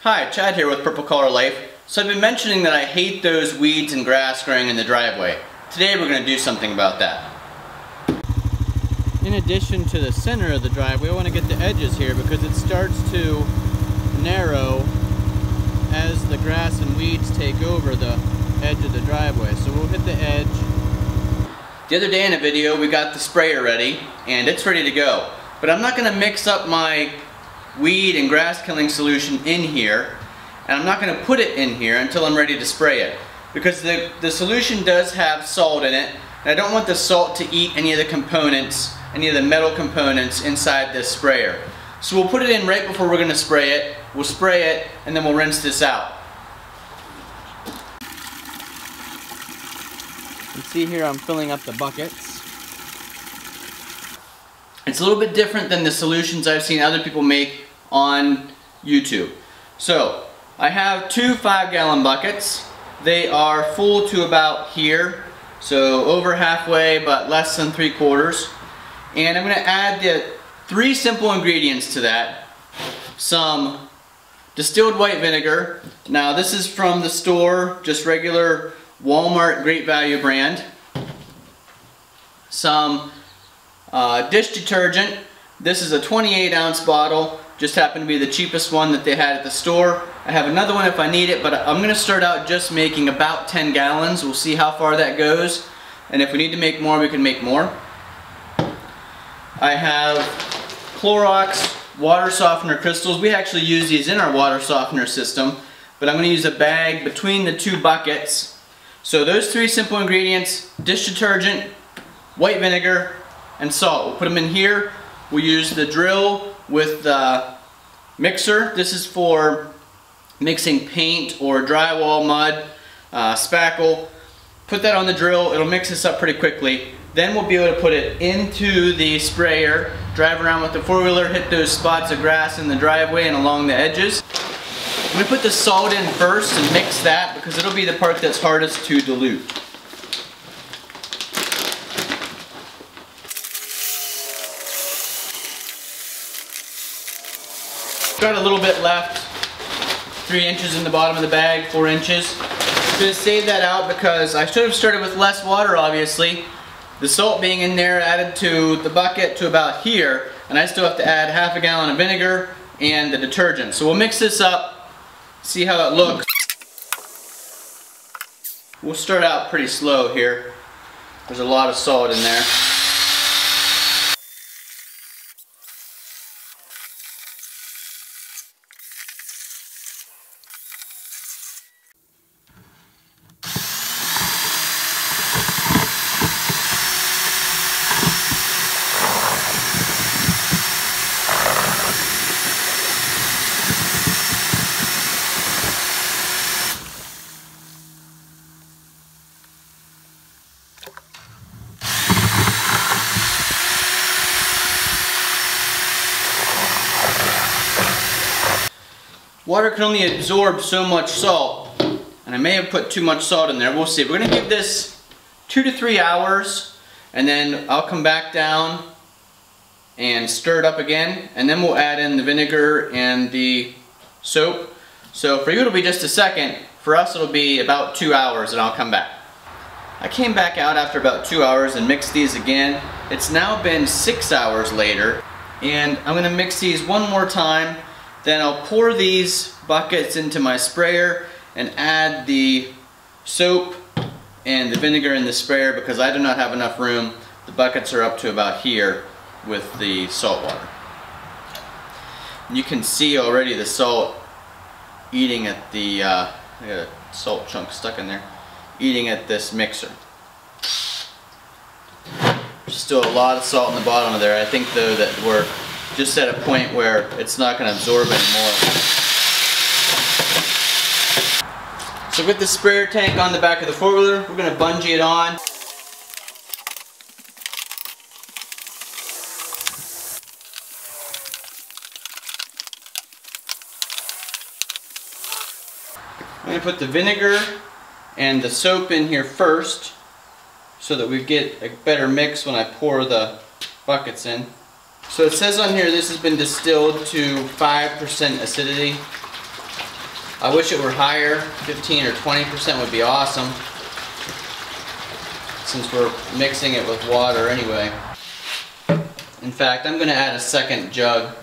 Hi, Chad here with Purple Collar Life. So I've been mentioning that I hate those weeds and grass growing in the driveway. Today we're going to do something about that. In addition to the center of the driveway, I want to get the edges here because it starts to narrow as the grass and weeds take over the edge of the driveway. So we'll hit the edge. The other day in a video we got the sprayer ready and it's ready to go. But I'm not going to mix up my weed and grass killing solution in here, and I'm not going to put it in here until I'm ready to spray it because the solution does have salt in it, and I don't want the salt to eat any of the components, any of the metal components inside this sprayer. So we'll put it in right before we're going to spray it. We'll spray it and then we'll rinse this out. You can see here I'm filling up the buckets. It's a little bit different than the solutions I've seen other people make on YouTube. So I have two 5-gallon buckets. They are full to about here, so over halfway but less than 3/4. And I'm going to add the 3 simple ingredients to that. Some distilled white vinegar. Now this is from the store, just regular Walmart Great Value brand. Some dish detergent. This is a 28-ounce bottle, just happened to be the cheapest one that they had at the store. I have another one if I need it, but I'm going to start out just making about 10 gallons. We'll see how far that goes, and if we need to make more, we can make more. I have Clorox water softener crystals. We actually use these in our water softener system, but I'm going to use a bag between the 2 buckets. So those 3 simple ingredients: dish detergent, white vinegar, and salt. We'll put them in here. We'll use the drill with the mixer. This is for mixing paint or drywall, mud, spackle. Put that on the drill. It'll mix this up pretty quickly. Then we'll be able to put it into the sprayer, drive around with the 4-wheeler, hit those spots of grass in the driveway and along the edges. I'm going to put the salt in first and mix that because it'll be the part that's hardest to dilute. Got a little bit left, 3 inches in the bottom of the bag, 4 inches. I'm going to save that out because I should have started with less water, obviously. The salt being in there added to the bucket to about here, and I still have to add half a gallon of vinegar and the detergent. So we'll mix this up, see how it looks. We'll start out pretty slow here. There's a lot of salt in there. Water can only absorb so much salt, and I may have put too much salt in there. We'll see. We're going to give this 2 to 3 hours, and then I'll come back down and stir it up again, and then we'll add in the vinegar and the soap. So for you it'll be just a second. For us it'll be about 2 hours, and I'll come back. I came back out after about 2 hours and mixed these again. It's now been 6 hours later, and I'm going to mix these one more time. Then I'll pour these buckets into my sprayer and add the soap and the vinegar in the sprayer because I do not have enough room. The buckets are up to about here with the salt water. And you can see already the salt eating at the, I got a salt chunk stuck in there, eating at this mixer. There's still a lot of salt in the bottom of there. I think though that we're just at a point where it's not going to absorb anymore. So with the sprayer tank on the back of the 4-wheeler, we're going to bungee it on. I'm going to put the vinegar and the soap in here first so that we get a better mix when I pour the buckets in. So it says on here this has been distilled to 5% acidity. I wish it were higher. 15 or 20% would be awesome, since we're mixing it with water anyway. In fact, I'm going to add a second jug.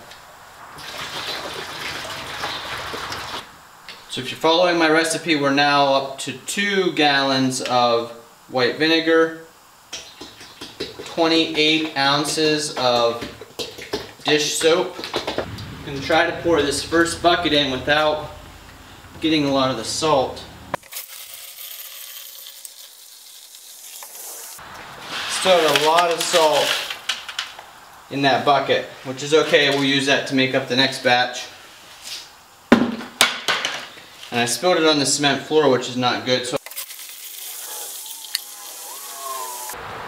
So if you're following my recipe, we're now up to 2 gallons of white vinegar, 28 ounces of dish soap. I'm going to try to pour this first bucket in without getting a lot of the salt. Still have a lot of salt in that bucket, which is okay. We'll use that to make up the next batch. And I spilled it on the cement floor, which is not good. So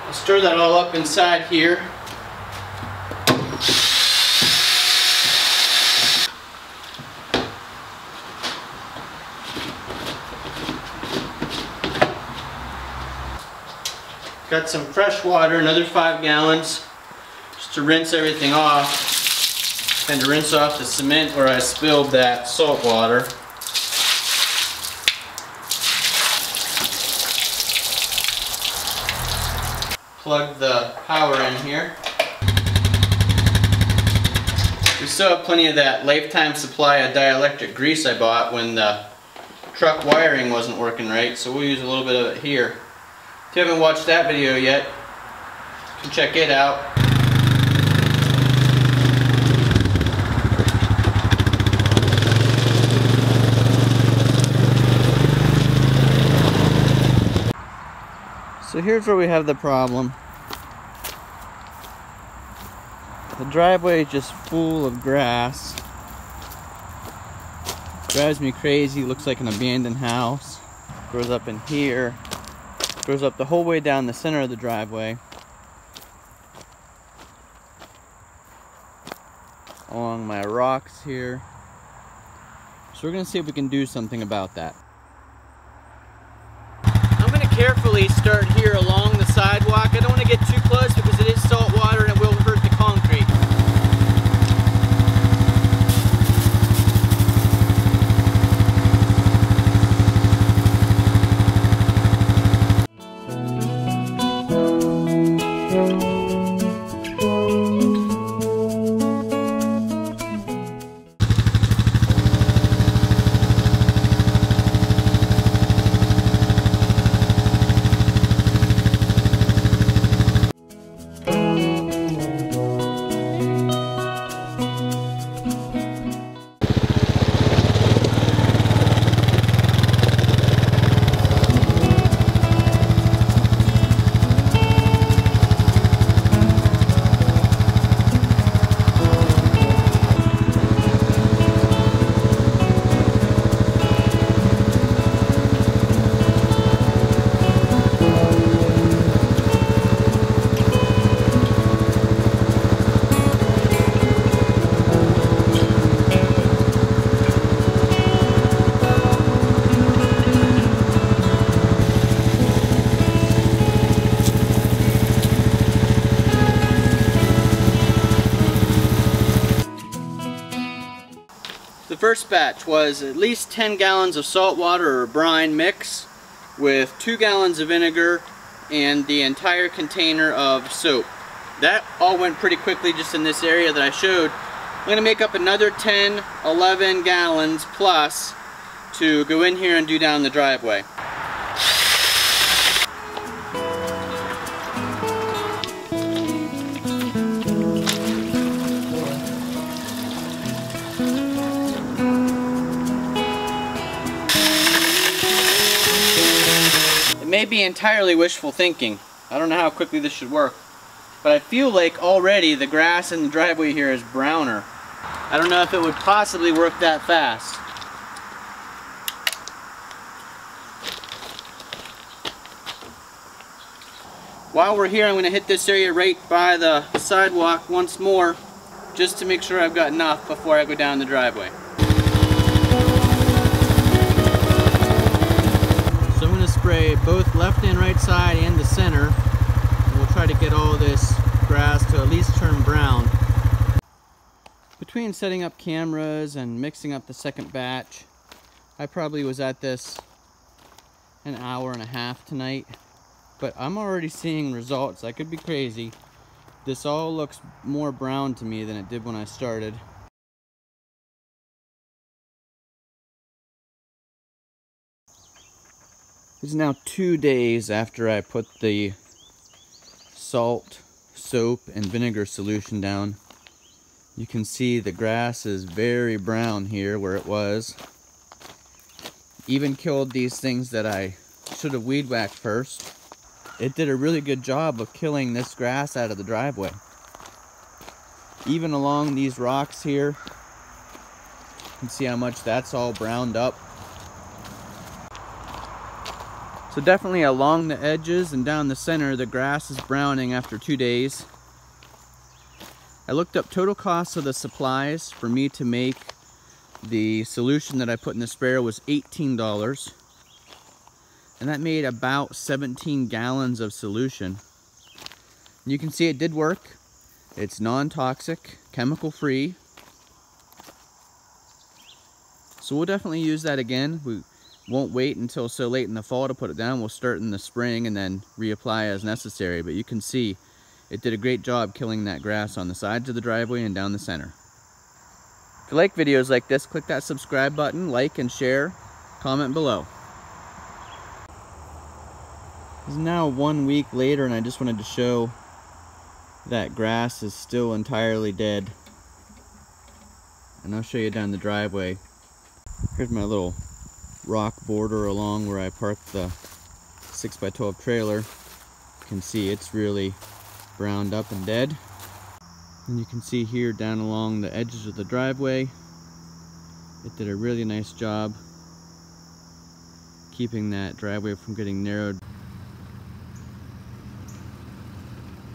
I'll stir that all up inside here. Got some fresh water, another 5 gallons, just to rinse everything off and to rinse off the cement where I spilled that salt water. Plug the power in here. We still have plenty of that lifetime supply of dielectric grease I bought when the truck wiring wasn't working right, so we'll use a little bit of it here. If you haven't watched that video yet, you can check it out. So here's where we have the problem. The driveway is just full of grass. Drives me crazy, looks like an abandoned house. Goes up in here. Goes up the whole way down the center of the driveway. Along my rocks here. So we're going to see if we can do something about that. I'm going to carefully start here along the sidewalk. I don't want to get too close because it is salt water and it will hurt the concrete. The first batch was at least 10 gallons of salt water or brine mix with 2 gallons of vinegar and the entire container of soap. That all went pretty quickly just in this area that I showed. I'm going to make up another 10, 11 gallons plus to go in here and do down the driveway. May be entirely wishful thinking. I don't know how quickly this should work, but I feel like already the grass in the driveway here is browner. I don't know if it would possibly work that fast. While we're here, I'm going to hit this area right by the sidewalk once more, just to make sure I've got enough before I go down the driveway. Spray both left and right side and the center, and we'll try to get all this grass to at least turn brown. Between setting up cameras and mixing up the second batch, I probably was at this an hour and a half tonight, but I'm already seeing results. I could be crazy. This all looks more brown to me than it did when I started. It's now 2 days after I put the salt, soap, and vinegar solution down. You can see the grass is very brown here where it was. Even killed these things that I should have weed whacked first. It did a really good job of killing this grass out of the driveway. Even along these rocks here, you can see how much that's all browned up. So definitely along the edges and down the center, the grass is browning after 2 days. I looked up total costs of the supplies for me to make the solution that I put in the sprayer was $18. And that made about 17 gallons of solution. You can see it did work. It's non-toxic, chemical-free. So we'll definitely use that again. We won't wait until so late in the fall to put it down. We'll start in the spring and then reapply as necessary. But you can see it did a great job killing that grass on the sides of the driveway and down the center. If you like videos like this, click that subscribe button, like and share, comment below. It's now 1 week later and I just wanted to show that grass is still entirely dead. And I'll show you down the driveway. Here's my little rock border along where I parked the 6x12 trailer. You can see it's really browned up and dead. And you can see here down along the edges of the driveway, it did a really nice job keeping that driveway from getting narrowed